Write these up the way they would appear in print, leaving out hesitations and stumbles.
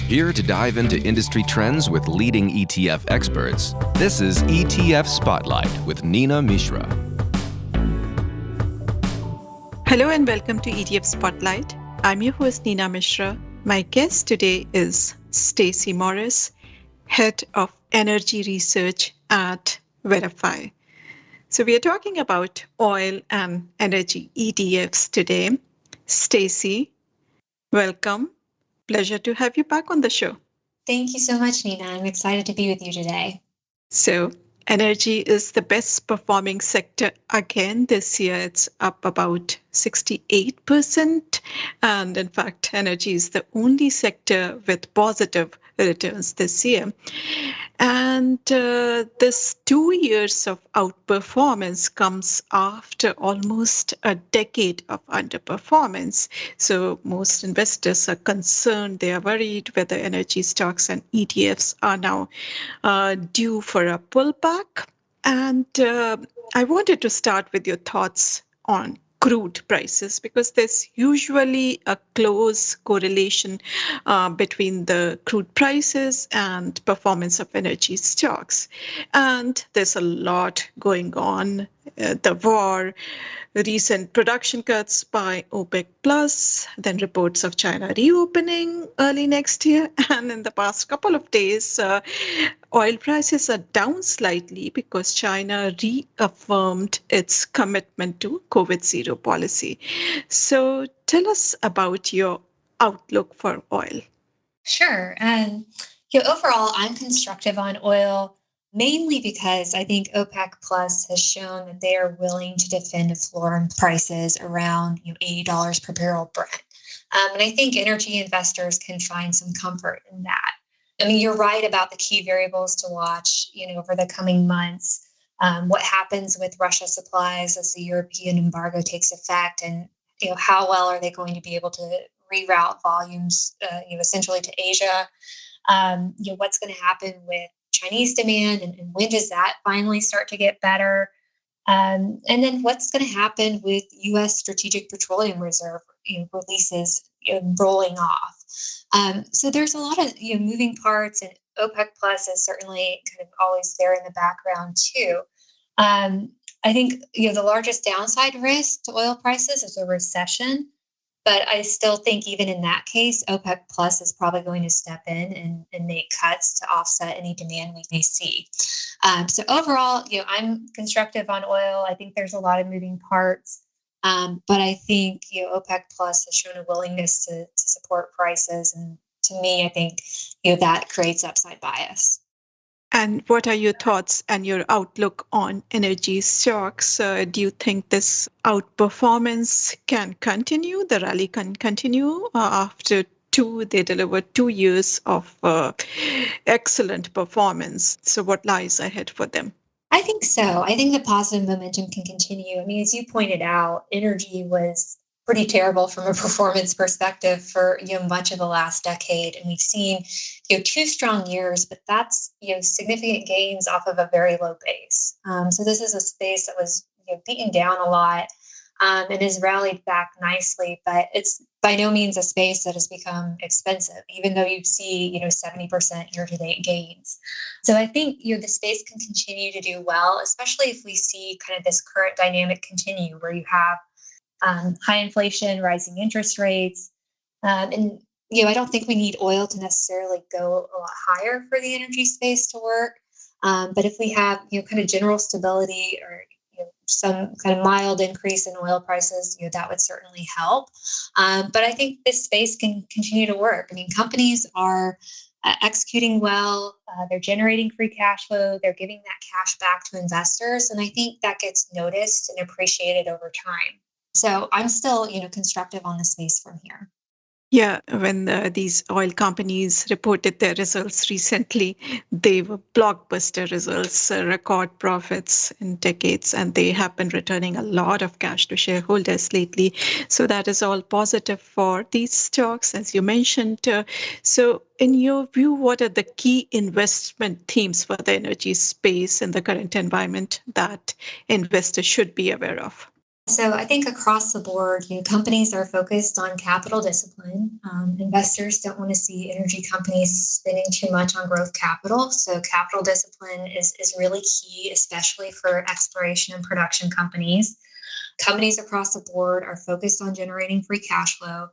Here to dive into industry trends with leading ETF experts, this is ETF Spotlight with Neena Mishra. Hello and welcome to ETF Spotlight. I'm your host Neena Mishra. My guest today is Stacey Morris, Head of Energy Research at Verify. So we are talking about oil and energy ETFs today. Stacey, welcome. Pleasure to have you back on the show. Thank you so much, Neena. I'm excited to be with you today. So energy is the best performing sector again this year. It's up about 68%. And in fact, energy is the only sector with positive returns this year. And this 2 years of outperformance comes after almost a decade of underperformance. So most investors are concerned, they are worried whether energy stocks and ETFs are now due for a pullback. And I wanted to start with your thoughts on crude prices, because there's usually a close correlation between the crude prices and performance of energy stocks. And there's a lot going on. The war, recent production cuts by OPEC Plus, then reports of China reopening early next year. And in the past couple of days, oil prices are down slightly because China reaffirmed its commitment to COVID zero policy. So tell us about your outlook for oil. Sure. Overall, I'm constructive on oil, mainly because I think OPEC Plus has shown that they are willing to defend a floor in prices around $80 per barrel Brent. And I think energy investors can find some comfort in that. I mean, you're right about the key variables to watch, over the coming months. What happens with Russia supplies as the European embargo takes effect, and how well are they going to be able to reroute volumes, essentially to Asia? What's going to happen with Chinese demand, and when does that finally start to get better? And then what's going to happen with U.S. Strategic Petroleum Reserve releases rolling off? So there's a lot of moving parts, and OPEC Plus is certainly kind of always there in the background too. I think the largest downside risk to oil prices is a recession, but I still think even in that case, OPEC Plus is probably going to step in and make cuts to offset any demand we may see. So overall, I'm constructive on oil. I think there's a lot of moving parts. But I think OPEC Plus has shown a willingness to support prices, and to me, I think that creates upside bias. And what are your thoughts and your outlook on energy stocks? Do you think this outperformance can continue? The rally can continue after they delivered 2 years of excellent performance. So what lies ahead for them? I think so. I think the positive momentum can continue. I mean, as you pointed out, energy was pretty terrible from a performance perspective for much of the last decade, and we've seen 2 strong years, but that's significant gains off of a very low base. So this is a space that was beaten down a lot and has rallied back nicely, but it's by no means a space that has become expensive, even though you see 70% year-to-date gains. So I think the space can continue to do well, especially if we see kind of this current dynamic continue, where you have high inflation, rising interest rates, and I don't think we need oil to necessarily go a lot higher for the energy space to work. But if we have kind of general stability, or some kind of mild increase in oil prices, that would certainly help. But I think this space can continue to work. I mean, companies are executing well. They're generating free cash flow. They're giving that cash back to investors. And I think that gets noticed and appreciated over time. So I'm still, constructive on the space from here. Yeah, when these oil companies reported their results recently, they were blockbuster results, record profits in decades, and they have been returning a lot of cash to shareholders lately. So that is all positive for these stocks, as you mentioned. So in your view, what are the key investment themes for the energy space in the current environment that investors should be aware of? So I think across the board, companies are focused on capital discipline. Investors don't want to see energy companies spending too much on growth capital. So capital discipline is really key, especially for exploration and production companies. Companies across the board are focused on generating free cash flow,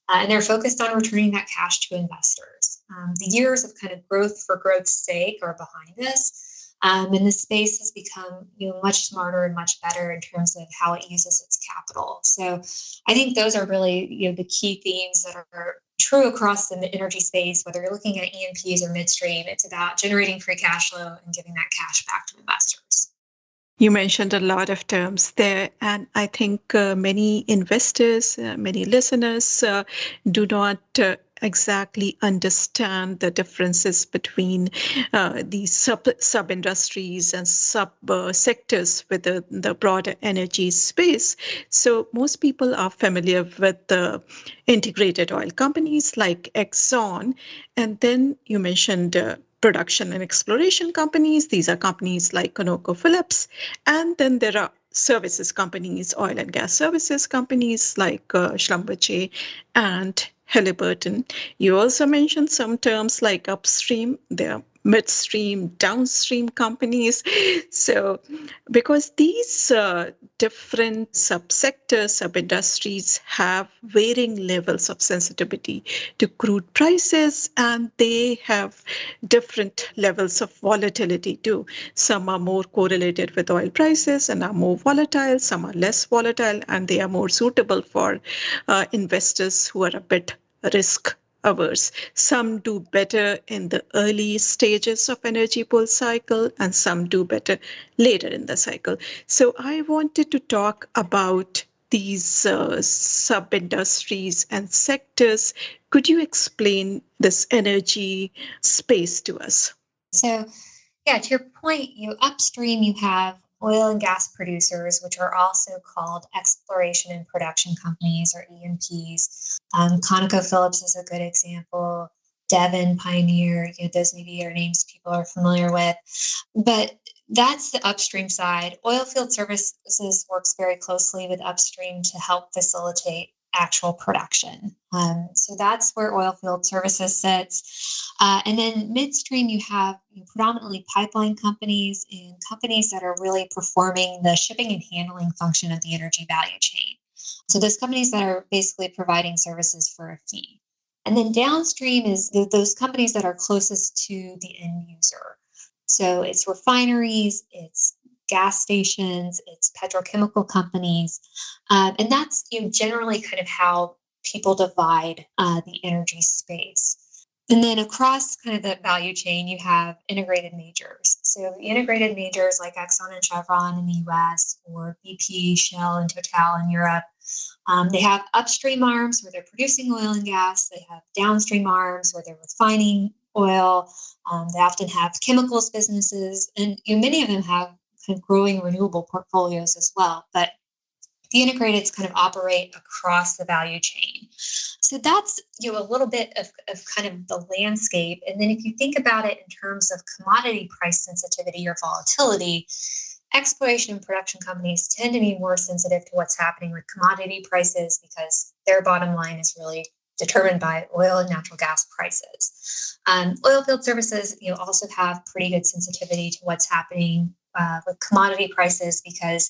and they're focused on returning that cash to investors. The years of kind of growth for growth's sake are behind us. And the space has become much smarter and much better in terms of how it uses its capital. So I think those are really the key themes that are true across the energy space, whether you're looking at E&Ps or midstream. It's about generating free cash flow and giving that cash back to investors. You mentioned a lot of terms there, and I think many investors, many listeners do not exactly understand the differences between these sub industries and sub sectors within the broader energy space. So most people are familiar with the integrated oil companies like Exxon, and then you mentioned production and exploration companies. These are companies like ConocoPhillips. And then there are services companies, oil and gas services companies like Schlumberger and Halliburton. You also mentioned some terms like upstream. There are midstream, downstream companies. So because these different subsectors, sub-industries have varying levels of sensitivity to crude prices, and they have different levels of volatility too. Some are more correlated with oil prices and are more volatile. Some are less volatile, and they are more suitable for investors who are a bit risk averse. Some do better in the early stages of energy bull cycle, and some do better later in the cycle. So I wanted to talk about these sub-industries and sectors. Could you explain this energy space to us? So, yeah, to your point, upstream, you have oil and gas producers, which are also called exploration and production companies, or E&Ps. ConocoPhillips is a good example. Devon, Pioneer, those maybe are names people are familiar with. But that's the upstream side. Oilfield services works very closely with upstream to help facilitate actual production. So that's where oilfield services sits. And then midstream, you have predominantly pipeline companies and companies that are really performing the shipping and handling function of the energy value chain. So those companies that are basically providing services for a fee. And then downstream is those companies that are closest to the end user. So it's refineries, it's gas stations, it's petrochemical companies. And that's generally kind of how people divide the energy space. And then across kind of the value chain, you have integrated majors. So integrated majors like Exxon and Chevron in the US, or BP, Shell, and Total in Europe. They have upstream arms where they're producing oil and gas. They have downstream arms where they're refining oil. They often have chemicals businesses, and many of them have kind of growing renewable portfolios as well. But the integrateds kind of operate across the value chain. So that's a little bit of kind of the landscape. And then if you think about it in terms of commodity price sensitivity or volatility, exploration and production companies tend to be more sensitive to what's happening with commodity prices because their bottom line is really determined by oil and natural gas prices. Oilfield services, also have pretty good sensitivity to what's happening with commodity prices because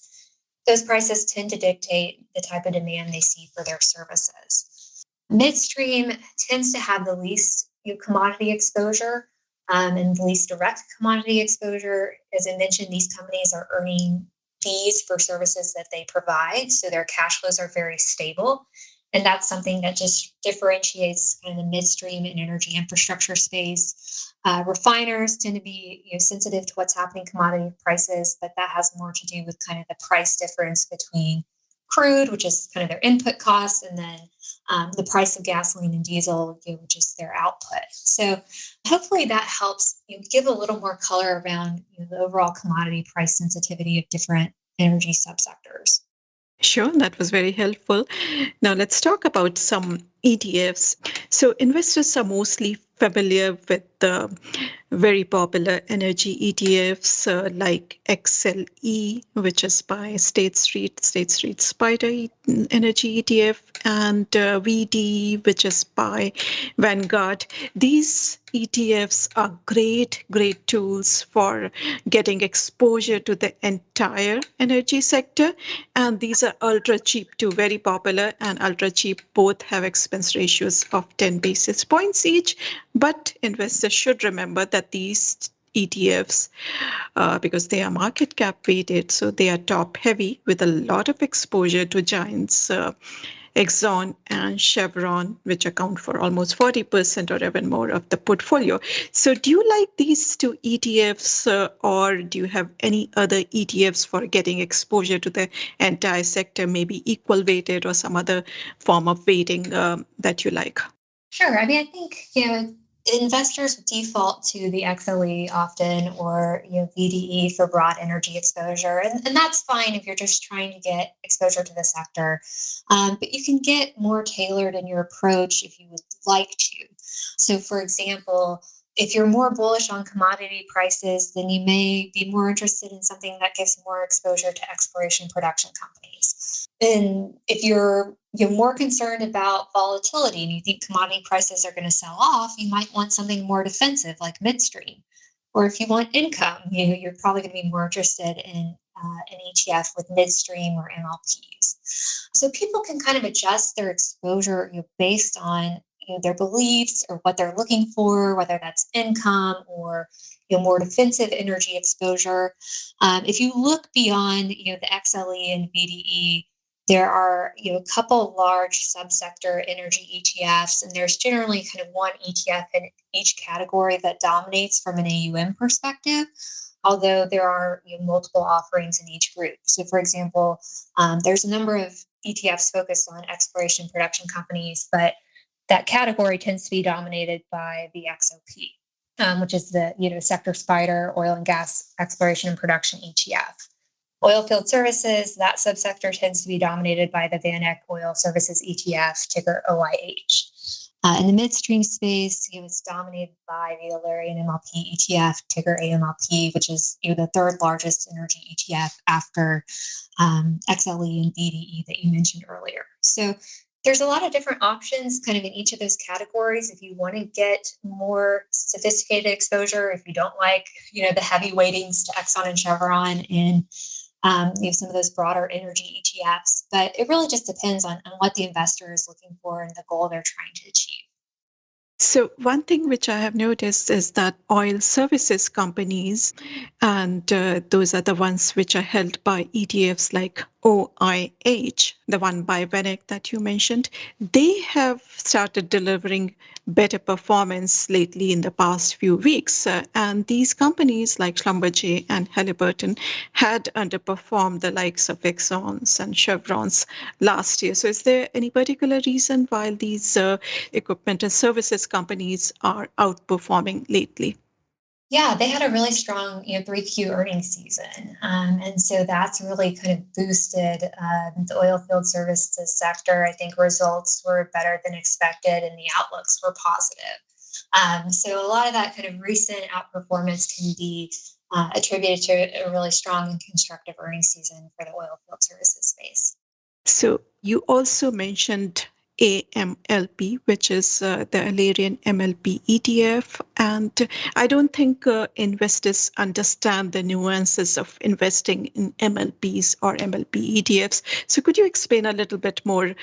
those prices tend to dictate the type of demand they see for their services. Midstream tends to have the least commodity exposure and the least direct commodity exposure. As I mentioned, these companies are earning fees for services that they provide, so their cash flows are very stable. And that's something that just differentiates kind of the midstream and energy infrastructure space. Refiners tend to be sensitive to what's happening commodity prices, but that has more to do with kind of the price difference between crude, which is kind of their input costs, and then the price of gasoline and diesel, which is their output. So hopefully that helps give a little more color around the overall commodity price sensitivity of different energy subsectors. Sure, that was very helpful. Now let's talk about some ETFs. So investors are mostly familiar with the very popular energy ETFs like XLE, which is by State Street Spider Energy ETF, and VD, which is by Vanguard. These ETFs are great tools for getting exposure to the entire energy sector. And these are ultra cheap too, very popular and ultra cheap. Both have expense ratios of 10 basis points each. But investors should remember that these ETFs, because they are market cap weighted, so they are top heavy with a lot of exposure to giants. Exxon and Chevron, which account for almost 40% or even more of the portfolio. So do you like these two ETFs or do you have any other ETFs for getting exposure to the entire sector, maybe equal weighted or some other form of weighting that you like? Sure. I mean, I think, investors default to the XLE often or VDE for broad energy exposure. And that's fine if you're just trying to get exposure to the sector. But you can get more tailored in your approach if you would like to. So, for example, if you're more bullish on commodity prices, then you may be more interested in something that gives more exposure to exploration production companies. And if you're more concerned about volatility and you think commodity prices are going to sell off, you might want something more defensive like midstream. Or if you want income, you're probably going to be more interested in an ETF with midstream or MLPs. So people can kind of adjust their exposure based on their beliefs or what they're looking for, whether that's income or more defensive energy exposure. If you look beyond the XLE and BDE, there are a couple large subsector energy ETFs, and there's generally kind of one ETF in each category that dominates from an AUM perspective, although there are multiple offerings in each group. So, for example, there's a number of ETFs focused on exploration production companies, but that category tends to be dominated by the XOP, which is the sector spider oil and gas exploration and production ETF. Oilfield services, that subsector tends to be dominated by the VanEck Oil Services ETF, ticker OIH. In the midstream space, it's dominated by the Alerian MLP ETF, ticker AMLP, which is the third largest energy ETF after XLE and BDE that you mentioned earlier. So there's a lot of different options kind of in each of those categories. If you want to get more sophisticated exposure, if you don't like, the heavy weightings to Exxon and Chevron and some of those broader energy ETFs, but it really just depends on what the investor is looking for and the goal they're trying to achieve. So one thing which I have noticed is that oil services companies, and those are the ones which are held by ETFs like OIH, the one by VanEck that you mentioned, they have started delivering better performance lately in the past few weeks. And these companies like Schlumberger and Halliburton had underperformed the likes of Exxon's and Chevron's last year. So is there any particular reason why these equipment and services companies are outperforming lately? Yeah, they had a really strong 3Q earnings season. And so that's really kind of boosted the oil field services sector. I think results were better than expected and the outlooks were positive. So a lot of that kind of recent outperformance can be attributed to a really strong and constructive earnings season for the oil field services space. So you also mentioned AMLP, which is the Alerian MLP ETF. And I don't think investors understand the nuances of investing in MLPs or MLP ETFs. So could you explain a little bit more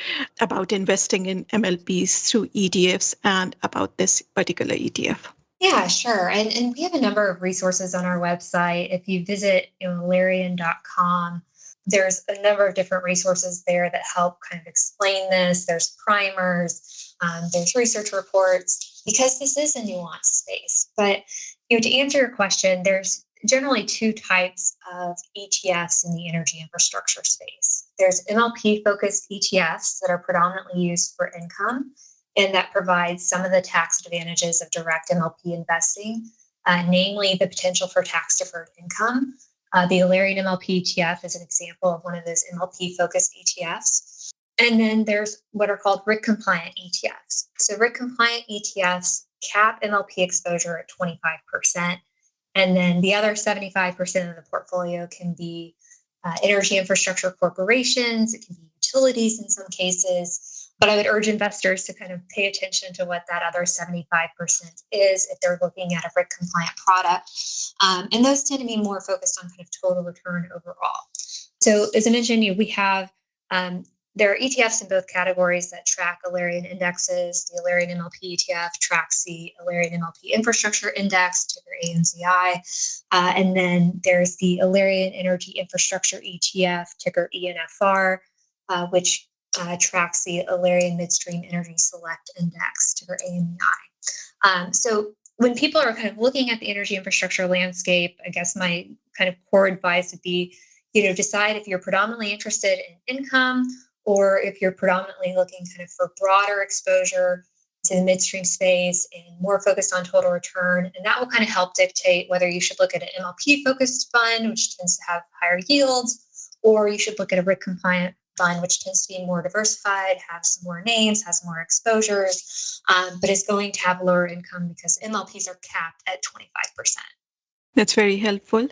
about investing in MLPs through ETFs and about this particular ETF? Yeah, sure. And we have a number of resources on our website. If you visit Alerian.com, there's a number of different resources there that help kind of explain this. There's primers, there's research reports, because this is a nuanced space. But to answer your question, there's generally two types of ETFs in the energy infrastructure space. There's MLP-focused ETFs that are predominantly used for income, and that provides some of the tax advantages of direct MLP investing, namely the potential for tax-deferred income. The Alerian MLP ETF is an example of one of those MLP-focused ETFs. And then there's what are called RIC compliant ETFs. So RIC compliant ETFs cap MLP exposure at 25%. And then the other 75% of the portfolio can be energy infrastructure corporations. It can be utilities in some cases. But I would urge investors to kind of pay attention to what that other 75% is if they're looking at a RIC compliant product. And those tend to be more focused on kind of total return overall. So as I mentioned, we have there are ETFs in both categories that track Alerian indexes. The Alerian MLP ETF tracks the Alerian MLP Infrastructure Index, ticker ANZI. And then there's the Alerian Energy Infrastructure ETF, ticker ENFR, which tracks the Alerian Midstream Energy Select Index, ticker AMEI. So when people are kind of looking at the energy infrastructure landscape, I guess my kind of core advice would be, decide if you're predominantly interested in income or if you're predominantly looking kind of for broader exposure to the midstream space and more focused on total return. And that will kind of help dictate whether you should look at an MLP-focused fund, which tends to have higher yields, or you should look at a RIC-compliant fund, which tends to be more diversified, have some more names, has more exposures, but is going to have lower income because MLPs are capped at 25%. That's very helpful.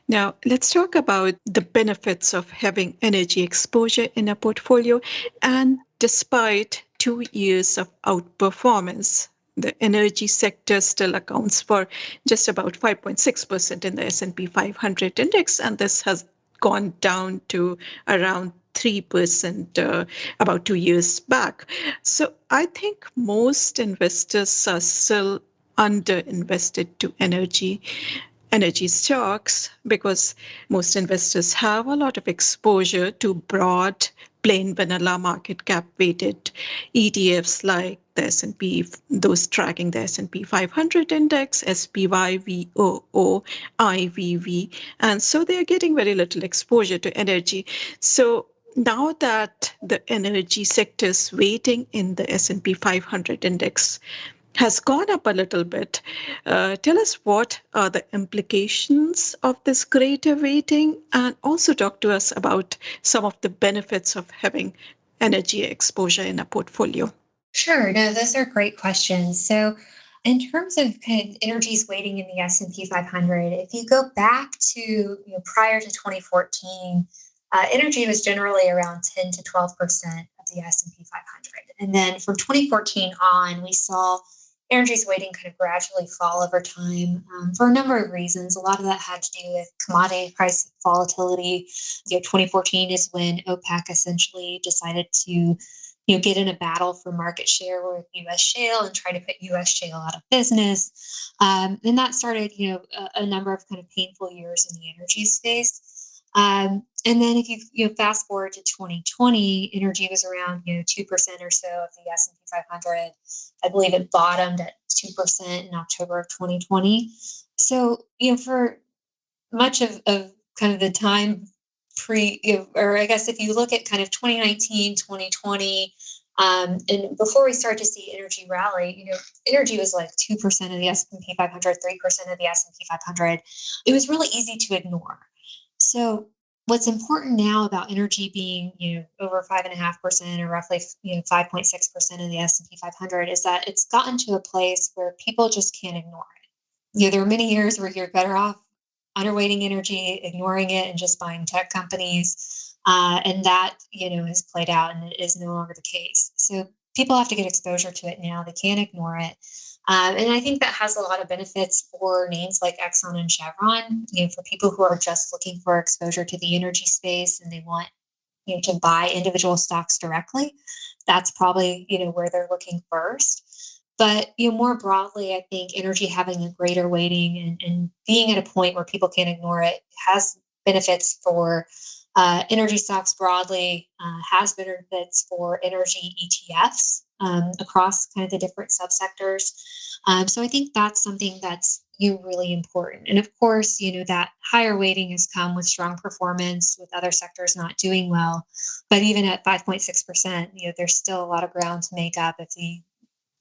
Now, let's talk about the benefits of having energy exposure in a portfolio. And despite 2 years of outperformance, the energy sector still accounts for just about 5.6% in the S&P 500 index, and this has gone down to around 3% about 2 years back. So I think most investors are still underinvested to energy stocks because most investors have a lot of exposure to broad, plain vanilla market cap weighted ETFs like the S&P, those tracking the S&P 500 index, SPY, VOO, IVV. And so they're getting very little exposure to energy. So now that the energy sector's weighting in the S&P 500 index has gone up a little bit. Tell us what are the implications of this greater weighting, and also talk to us about some of the benefits of having energy exposure in a portfolio. Sure. No, those are great questions. So in terms of kind of energy's weighting in the S&P 500, if you go back to prior to 2014, energy was generally around 10 to 12% of the S&P 500. And then from 2014 on, we saw energy's weighting kind of gradually fall over time for a number of reasons. A lot of that had to do with commodity price volatility. 2014 is when OPEC essentially decided to get in a battle for market share with U.S. shale and try to put U.S. shale out of business. And that started, a number of kind of painful years in the energy space. And then if you fast forward to 2020, energy was around 2% or so of the S&P 500. I believe it bottomed at 2% in October of 2020. So for much of kind of the time or I guess if you look at kind of 2019, 2020, and before we start to see energy rally, energy was like 2% of the S&P 500, 3% of the S&P 500. It was really easy to ignore. So what's important now about energy being, over 5.5% or roughly, 5.6% of the S&P 500 is that it's gotten to a place where people just can't ignore it. There are many years where you're better off underweighting energy, ignoring it, and just buying tech companies. And that, has played out and it is no longer the case. So people have to get exposure to it now. They can't ignore it. And I think that has a lot of benefits for names like Exxon and Chevron, for people who are just looking for exposure to the energy space and they want, to buy individual stocks directly. That's probably, where they're looking first. But, more broadly, I think energy having a greater weighting and being at a point where people can't ignore it has benefits for energy stocks broadly, has benefits for energy ETFs across kind of the different subsectors. So I think that's something that's really important. And of course, that higher weighting has come with strong performance with other sectors not doing well. But even at 5.6%, there's still a lot of ground to make up if the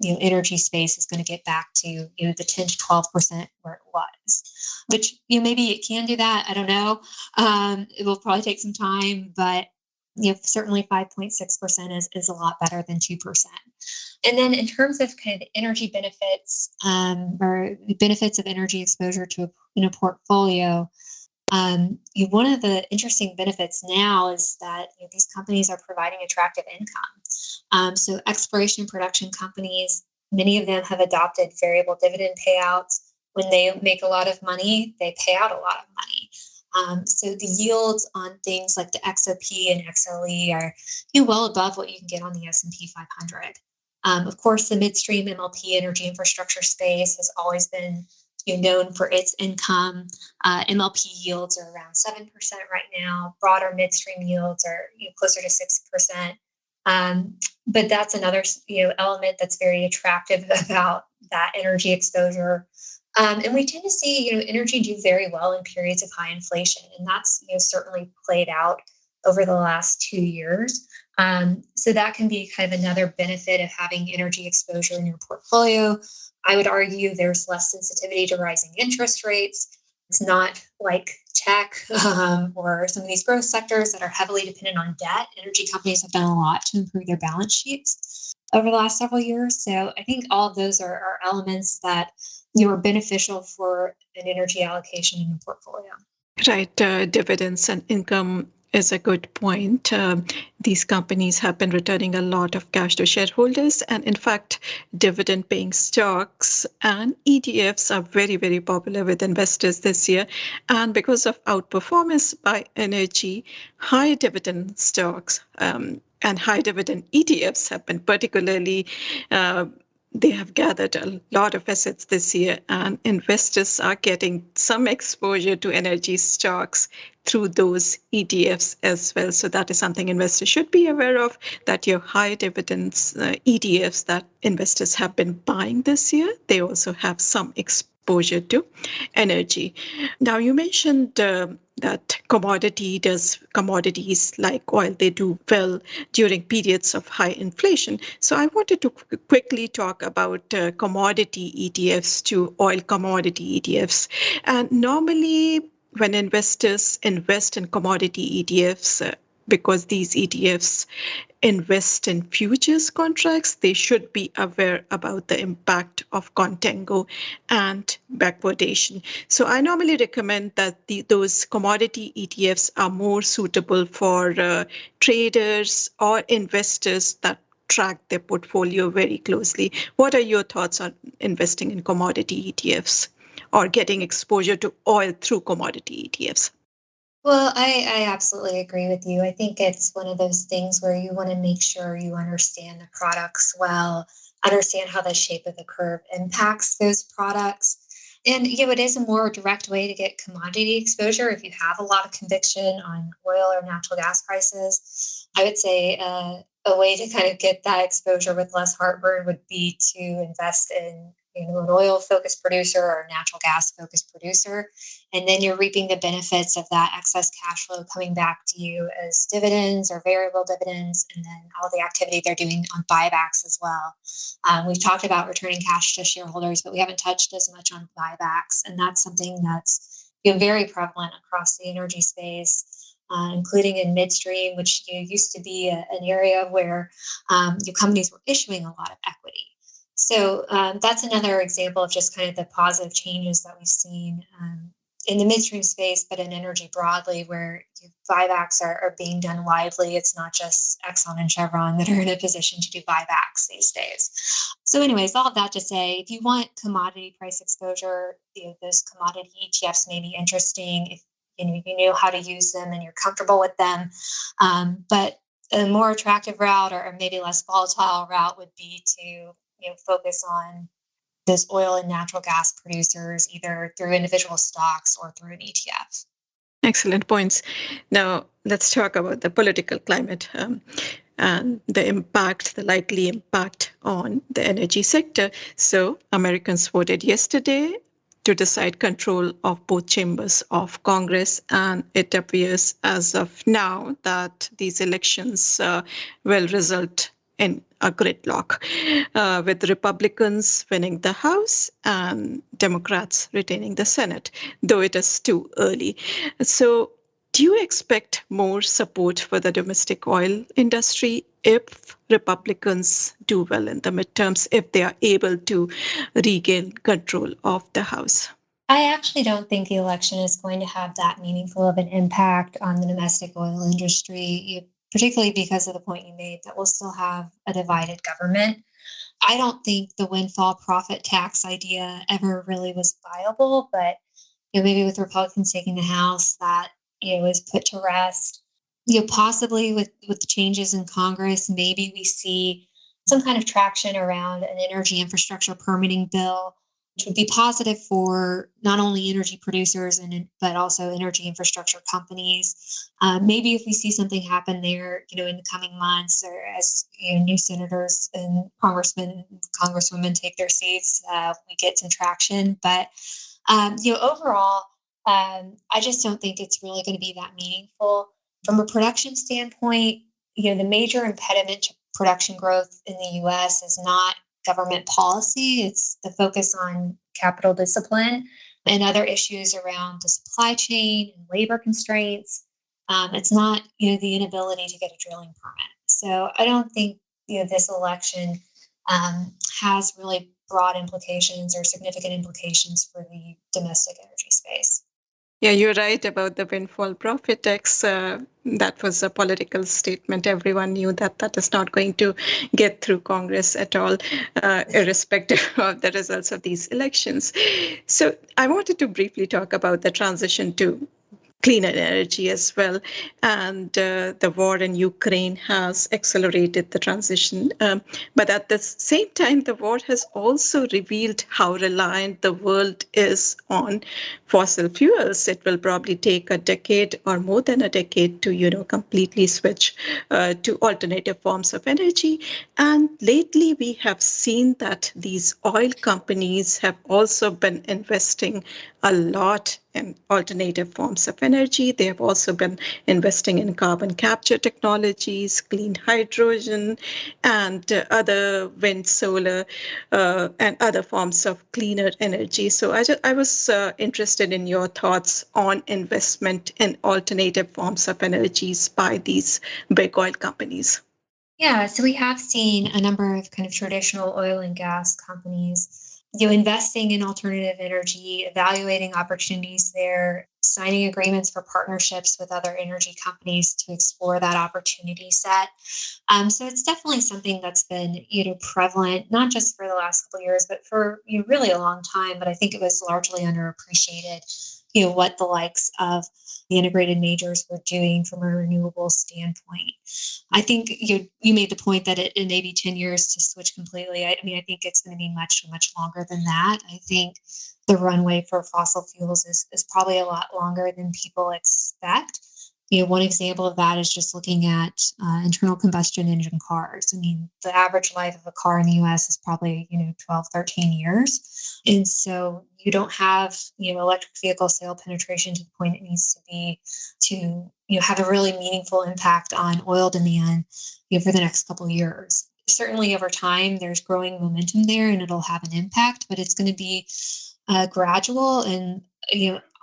energy space is going to get back to, the 10 to 12% where it was, which, maybe it can do that. I don't know. It will probably take some time, but certainly 5.6% is a lot better than 2%. And then in terms of kind of the energy benefits or the benefits of energy exposure to a portfolio, one of the interesting benefits now is that these companies are providing attractive income. So exploration and production companies, many of them have adopted variable dividend payouts. When they make a lot of money, they pay out a lot of money. So the yields on things like the XOP and XLE are well above what you can get on the S&P 500. Of course, the midstream MLP energy infrastructure space has always been known for its income. MLP yields are around 7% right now. Broader midstream yields are closer to 6%. But that's another element that's very attractive about that energy exposure. And we tend to see energy do very well in periods of high inflation, and that's certainly played out over the last 2 years. So that can be kind of another benefit of having energy exposure in your portfolio. I would argue there's less sensitivity to rising interest rates. It's not like tech or some of these growth sectors that are heavily dependent on debt. Energy companies have done a lot to improve their balance sheets over the last several years. So I think all of those are elements that are beneficial for an energy allocation in a portfolio. Right. Dividends and income is a good point. These companies have been returning a lot of cash to shareholders. And in fact, dividend-paying stocks and ETFs are very, very popular with investors this year. And because of outperformance by energy, high dividend stocks and high dividend ETFs have been particularly they have gathered a lot of assets this year, and investors are getting some exposure to energy stocks through those ETFs as well. So that is something investors should be aware of, that your high dividends ETFs that investors have been buying this year, they also have some exposure to energy. Now, you mentioned that commodities like oil, they do well during periods of high inflation. So I wanted to quickly talk about commodity ETFs to oil commodity ETFs. And normally, when investors invest in commodity ETFs, because these ETFs invest in futures contracts, they should be aware about the impact of contango and backwardation. So I normally recommend that those commodity ETFs are more suitable for traders or investors that track their portfolio very closely. What are your thoughts on investing in commodity ETFs or getting exposure to oil through commodity ETFs? Well, I absolutely agree with you. I think it's one of those things where you want to make sure you understand the products well, understand how the shape of the curve impacts those products. And it is a more direct way to get commodity exposure if you have a lot of conviction on oil or natural gas prices. I would say a way to kind of get that exposure with less heartburn would be to invest in an oil-focused producer or a natural gas-focused producer. And then you're reaping the benefits of that excess cash flow coming back to you as dividends or variable dividends, and then all the activity they're doing on buybacks as well. We've talked about returning cash to shareholders, but we haven't touched as much on buybacks. And that's something that's very prevalent across the energy space, including in midstream, which used to be an area where your companies were issuing a lot of equity. So that's another example of just kind of the positive changes that we've seen in the midstream space, but in energy broadly, where buybacks are being done widely. It's not just Exxon and Chevron that are in a position to do buybacks these days. So anyways, all of that to say, if you want commodity price exposure, those commodity ETFs may be interesting if you know how to use them and you're comfortable with them. But a more attractive route or maybe less volatile route would be to focus on those oil and natural gas producers, either through individual stocks or through an ETF. Excellent points. Now, let's talk about the political climate and the likely impact on the energy sector. So, Americans voted yesterday to decide control of both chambers of Congress, and it appears as of now that these elections will result in a gridlock, with Republicans winning the House and Democrats retaining the Senate, though it is too early. So Do you expect more support for the domestic oil industry if Republicans do well in the midterms, if they are able to regain control of the House? I actually don't think the election is going to have that meaningful of an impact on the domestic oil industry, particularly because of the point you made that we'll still have a divided government. I don't think the windfall profit tax idea ever really was viable, but maybe with Republicans taking the House, that is put to rest. Possibly with the changes in Congress, maybe we see some kind of traction around an energy infrastructure permitting bill, which would be positive for not only energy producers but also energy infrastructure companies. Maybe if we see something happen there, in the coming months, or as new senators and congressmen, and congresswomen take their seats, we get some traction. But overall, I just don't think it's really going to be that meaningful. From a production standpoint, the major impediment to production growth in the U.S. is not government policy. It's the focus on capital discipline and other issues around the supply chain and labor constraints. It's not, the inability to get a drilling permit. So I don't think, this election has really broad implications or significant implications for the domestic energy space. Yeah, you're right about the windfall profit tax. That was a political statement. Everyone knew that that is not going to get through Congress at all, irrespective of the results of these elections. So I wanted to briefly talk about the transition to cleaner energy as well. And the war in Ukraine has accelerated the transition. But at the same time, the war has also revealed how reliant the world is on fossil fuels. It will probably take a decade or more than a decade to, completely switch to alternative forms of energy. And lately, we have seen that these oil companies have also been investing a lot in alternative forms of energy. They have also been investing in carbon capture technologies, clean hydrogen, and other wind, solar, and other forms of cleaner energy. So I was interested in your thoughts on investment in alternative forms of energies by these big oil companies. Yeah, so we have seen a number of kind of traditional oil and gas companies, investing in alternative energy, evaluating opportunities there, signing agreements for partnerships with other energy companies to explore that opportunity set. So it's definitely something that's been, prevalent, not just for the last couple of years, but for really a long time. But I think it was largely underappreciated, what the likes of the integrated majors were doing from a renewable standpoint. I think you made the point that it may be 10 years to switch completely. I think it's going to be much, much longer than that. I think the runway for fossil fuels is probably a lot longer than people expect. One example of that is just looking at internal combustion engine cars. I mean, the average life of a car in the US is probably, 12, 13 years. And so you don't have, electric vehicle sale penetration to the point it needs to be to, have a really meaningful impact on oil demand, for the next couple of years. Certainly over time, there's growing momentum there and it'll have an impact, but it's going to be gradual and,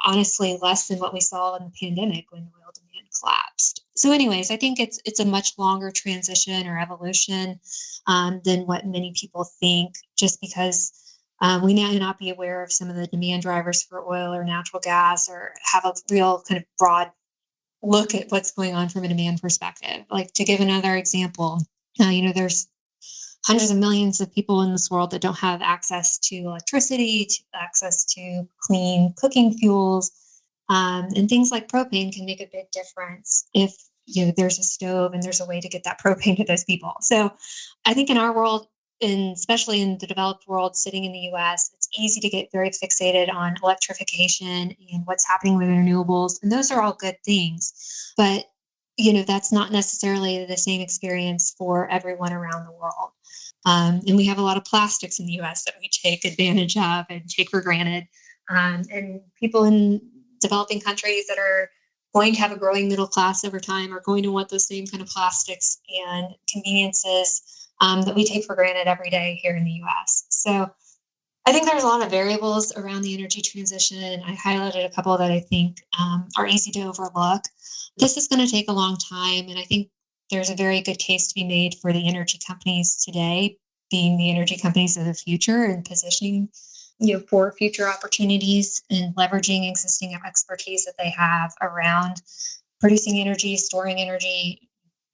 honestly less than what we saw in the pandemic when oil demand collapsed. So anyways, I think it's a much longer transition or evolution than what many people think, just because we may not be aware of some of the demand drivers for oil or natural gas or have a real kind of broad look at what's going on from a demand perspective. Like, to give another example, there's hundreds of millions of people in this world that don't have access to electricity, access to clean cooking fuels, and things like propane can make a big difference if there's a stove and there's a way to get that propane to those people. So I think in our world, and especially in the developed world, sitting in the US, it's easy to get very fixated on electrification and what's happening with renewables. And those are all good things. But that's not necessarily the same experience for everyone around the world. And we have a lot of plastics in the US that we take advantage of and take for granted. And people in developing countries that are going to have a growing middle class over time are going to want those same kind of plastics and conveniences that we take for granted every day here in the US. So I think there's a lot of variables around the energy transition. I highlighted a couple that I think are easy to overlook. This is going to take a long time, and I think there's a very good case to be made for the energy companies today being the energy companies of the future and positioning for future opportunities and leveraging existing expertise that they have around producing energy, storing energy,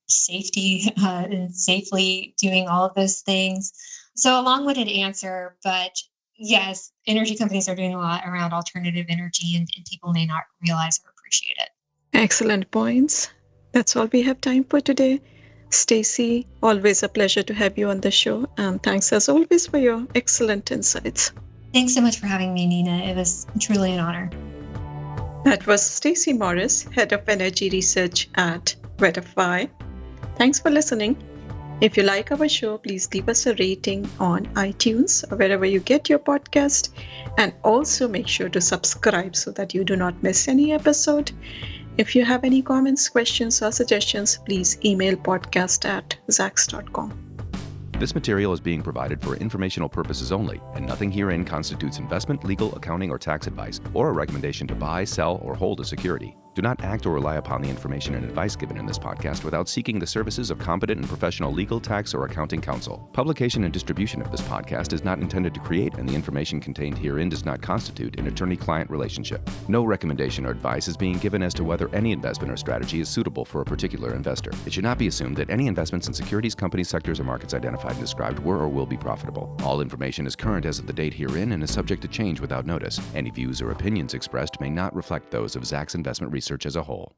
safety, and safely doing all of those things. So a long-winded answer, but yes, energy companies are doing a lot around alternative energy, and people may not realize or appreciate it. Excellent points. That's all we have time for today. Stacy, always a pleasure to have you on the show. And thanks as always for your excellent insights. Thanks so much for having me, Nina. It was truly an honor. That was Stacy Morris, Head of Energy Research at Verify. Thanks for listening. If you like our show, please leave us a rating on iTunes or wherever you get your podcast. And also make sure to subscribe so that you do not miss any episode. If you have any comments, questions, or suggestions, please email podcast@zacks.com. This material is being provided for informational purposes only, and nothing herein constitutes investment, legal, accounting, or tax advice, or a recommendation to buy, sell, or hold a security. Do not act or rely upon the information and advice given in this podcast without seeking the services of competent and professional legal, tax, or accounting counsel. Publication and distribution of this podcast is not intended to create, and the information contained herein does not constitute an attorney-client relationship. No recommendation or advice is being given as to whether any investment or strategy is suitable for a particular investor. It should not be assumed that any investments in securities, companies, sectors, or markets identified and described were or will be profitable. All information is current as of the date herein and is subject to change without notice. Any views or opinions expressed may not reflect those of Zacks Investment Research as a whole.